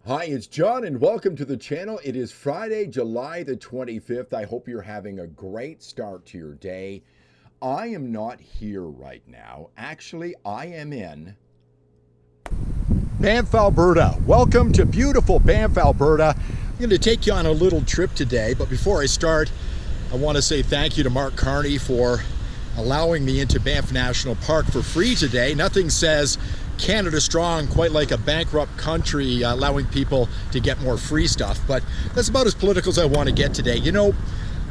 Hi, it's John and welcome to the channel. It is Friday, July the 25th. I hope you're having a great start to your day. I am not here right now. Actually, I am in Banff, Alberta. Welcome to beautiful Banff, Alberta. I'm going to take you on a little trip today, but before I start, I want to say thank you to Mark Carney for allowing me into Banff National Park for free today. Nothing says Canada strong quite like a bankrupt country allowing people to get more free stuff, but that's about as political as I want to get today. You know,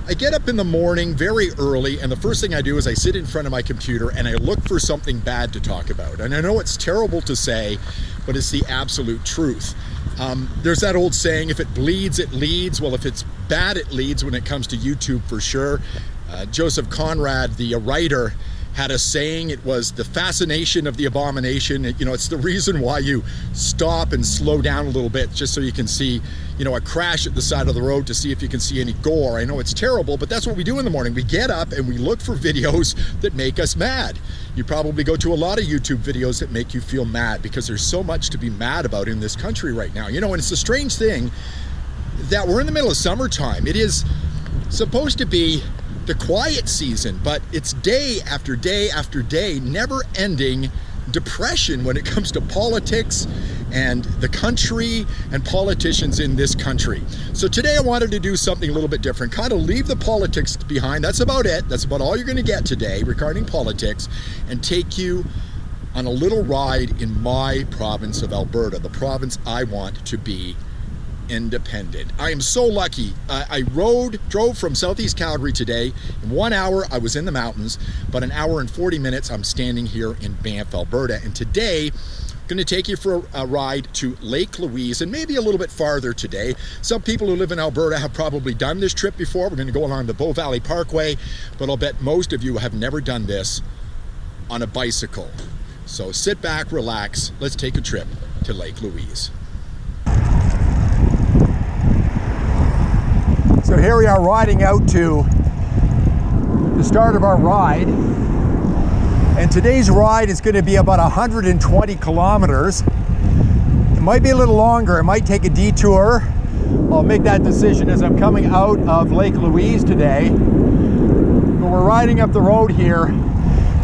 I get up in the morning very early, and the first thing I do is I sit in front of my computer and I look for something bad to talk about. And I know it's terrible to say, but it's the absolute truth. There's that old saying, if it bleeds, it leads. Well, if it's bad, it leads when it comes to YouTube for sure. Joseph Conrad, the writer, had a saying. It was the fascination of the abomination. You know, it's the reason why you stop and slow down a little bit just so you can see, you know, a crash at the side of the road to see if you can see any gore. I know it's terrible, but that's what we do in the morning. We get up and we look for videos that make us mad. You probably go to a lot of YouTube videos that make you feel mad because there's so much to be mad about in this country right now. You know, and it's a strange thing that we're in the middle of summertime. It is supposed to be the quiet season, but it's day after day after day, never-ending depression when it comes to politics and the country and politicians in this country. So today I wanted to do something a little bit different, kind of leave the politics behind. That's about it. That's about all you're going to get today regarding politics, and take you on a little ride in my province of Alberta, the province I want to be independent. I am so lucky. I drove from Southeast Calgary today. In 1 hour, I was in the mountains, but an hour and 40 minutes, I'm standing here in Banff, Alberta. And today, I'm going to take you for a ride to Lake Louise and maybe a little bit farther today. Some people who live in Alberta have probably done this trip before. We're going to go along the Bow Valley Parkway, but I'll bet most of you have never done this on a bicycle. So sit back, relax. Let's take a trip to Lake Louise. So here we are riding out to the start of our ride, and today's ride is going to be about 120 kilometers. It might be a little longer, it might take a detour. I'll make that decision as I'm coming out of Lake Louise today. But we're riding up the road here.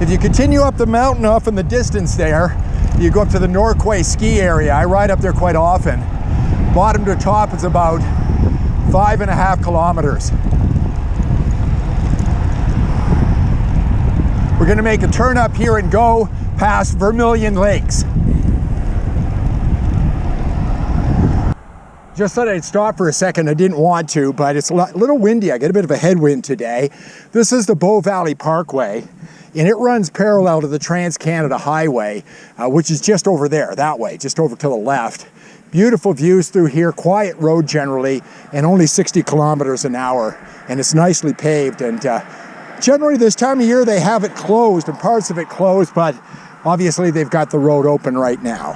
If you continue up the mountain off in the distance there, you go up to the Norquay ski area. I ride up there quite often. Bottom to top is about 5.5 kilometers. We're going to make a turn up here and go past Vermilion Lakes. Just thought I'd stop for a second. I didn't want to, but it's a little windy. I get a bit of a headwind today. This is the Bow Valley Parkway, and it runs parallel to the Trans-Canada Highway, which is just over there, that way, just over to the left. Beautiful views through here, quiet road generally, and only 60 kilometers an hour, and it's nicely paved. And generally this time of year they have it closed and parts of it closed, but obviously they've got the road open right now.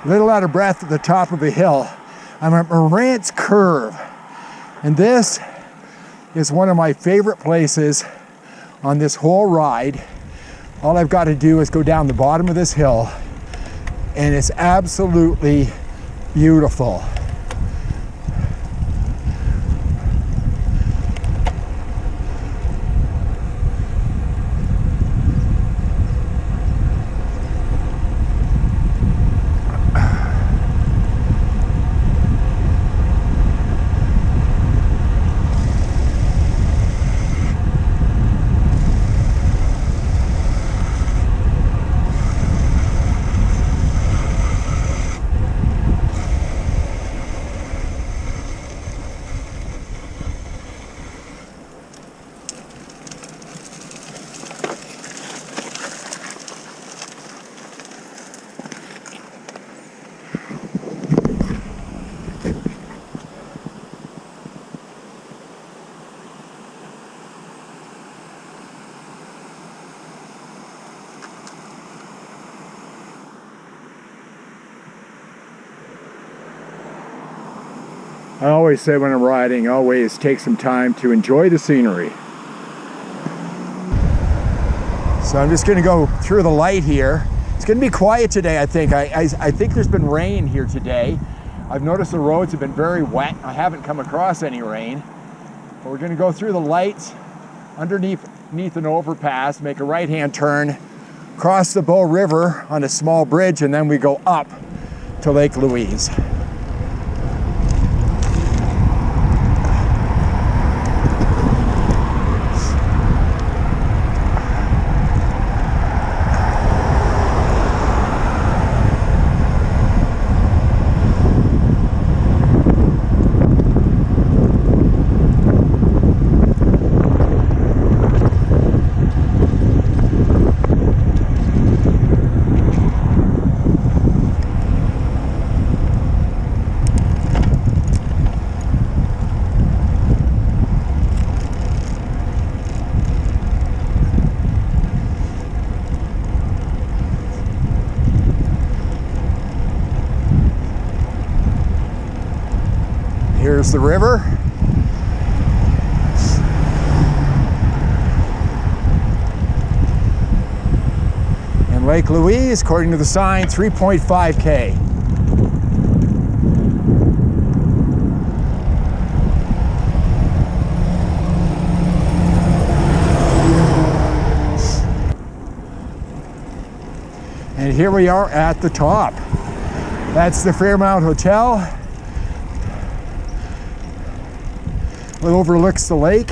A little out of breath at the top of a hill. I'm at Morant's Curve, and this is one of my favorite places on this whole ride. All I've got to do is go down the bottom of this hill, and it's absolutely beautiful. I always say when I'm riding, always take some time to enjoy the scenery. So I'm just gonna go through the light here. It's gonna be quiet today, I think. I think there's been rain here today. I've noticed the roads have been very wet. I haven't come across any rain. But we're gonna go through the lights, underneath an overpass, make a right-hand turn, cross the Bow River on a small bridge, and then we go up to Lake Louise. Here's the river. And Lake Louise, according to the sign, 3.5K. And here we are at the top. That's the Fairmount Hotel. It overlooks the lake.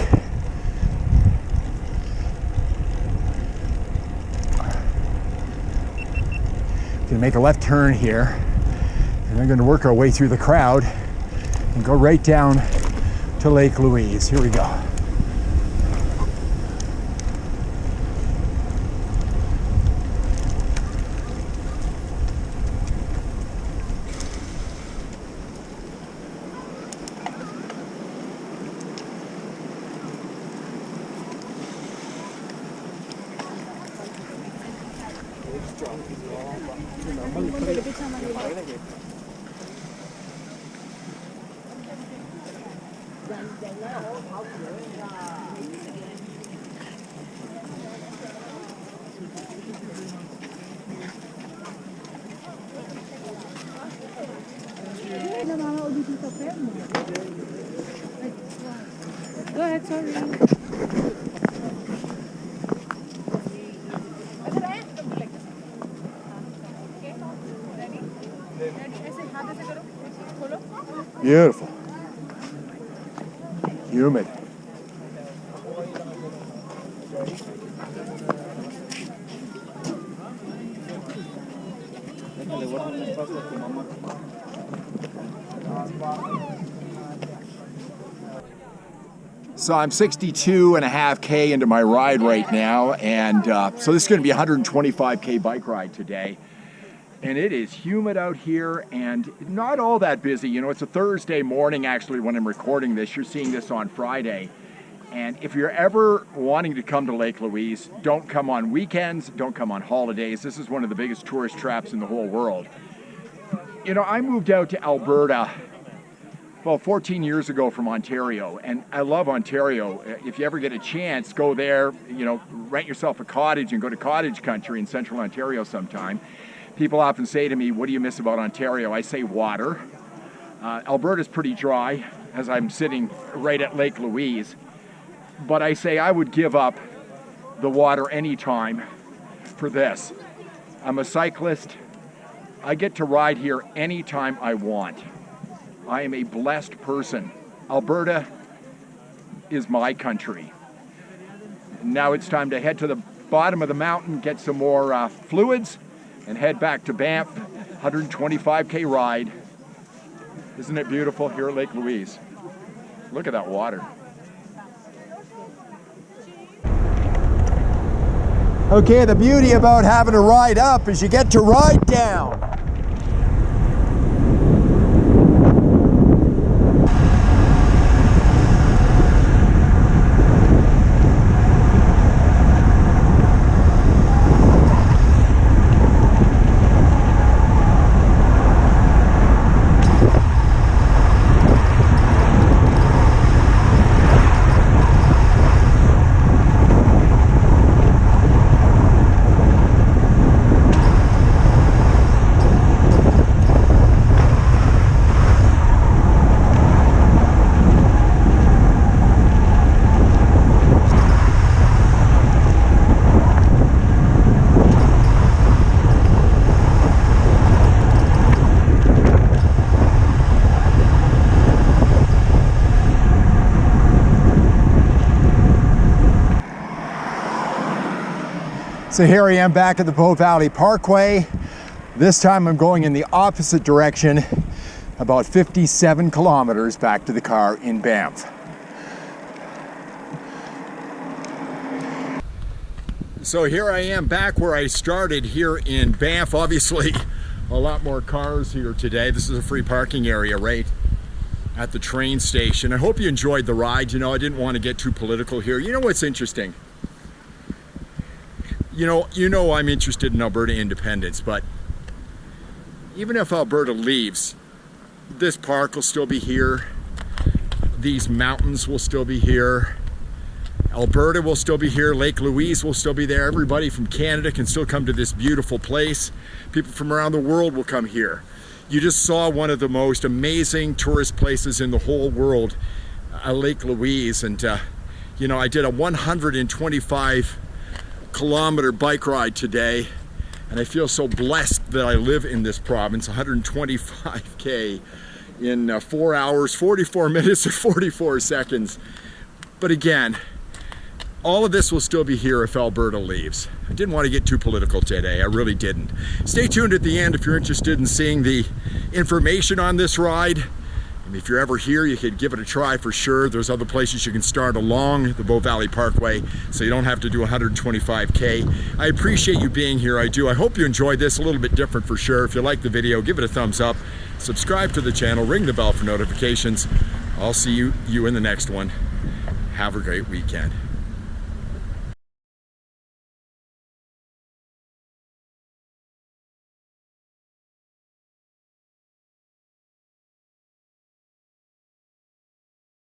We're gonna make a left turn here, and we're gonna work our way through the crowd and go right down to Lake Louise. Here we go. Go ahead, sorry. Beautiful. Humid. So I'm 62.5K into my ride right now, and so this is going to be a 125K bike ride today. And it is humid out here and not all that busy. You know, it's a Thursday morning actually when I'm recording this. You're seeing this on Friday. And if you're ever wanting to come to Lake Louise, don't come on weekends, don't come on holidays. This is one of the biggest tourist traps in the whole world. You know, I moved out to Alberta, well, 14 years ago from Ontario, and I love Ontario. If you ever get a chance, go there, you know, rent yourself a cottage and go to cottage country in central Ontario sometime. People often say to me, what do you miss about Ontario? I say water. Alberta's pretty dry, as I'm sitting right at Lake Louise. But I say I would give up the water anytime for this. I'm a cyclist. I get to ride here anytime I want. I am a blessed person. Alberta is my country. Now it's time to head to the bottom of the mountain, get some more fluids, and head back to Banff, 125K ride. Isn't it beautiful here at Lake Louise? Look at that water. Okay, the beauty about having a ride up is you get to ride down. So here I am back at the Bow Valley Parkway. This time I'm going in the opposite direction, about 57 kilometers back to the car in Banff. So here I am back where I started here in Banff. Obviously, a lot more cars here today. This is a free parking area right at the train station. I hope you enjoyed the ride. You know, I didn't want to get too political here. You know what's interesting? You know I'm interested in Alberta independence, but even if Alberta leaves, this park will still be here. These mountains will still be here. Alberta will still be here. Lake Louise will still be there. Everybody from Canada can still come to this beautiful place. People from around the world will come here. You just saw one of the most amazing tourist places in the whole world, Lake Louise. And you know, I did a 125 kilometer bike ride today, and I feel so blessed that I live in this province. 125K in 4 hours, 44 minutes, and 44 seconds. But again, all of this will still be here if Alberta leaves. I didn't want to get too political today, I really didn't. Stay tuned at the end if you're interested in seeing the information on this ride. And if you're ever here, you could give it a try for sure. There's other places you can start along the Bow Valley Parkway, so you don't have to do 125K. I appreciate you being here, I do. I hope you enjoyed this, a little bit different for sure. If you like the video, give it a thumbs up, subscribe to the channel, ring the bell for notifications. I'll see you in the next one. Have a great weekend.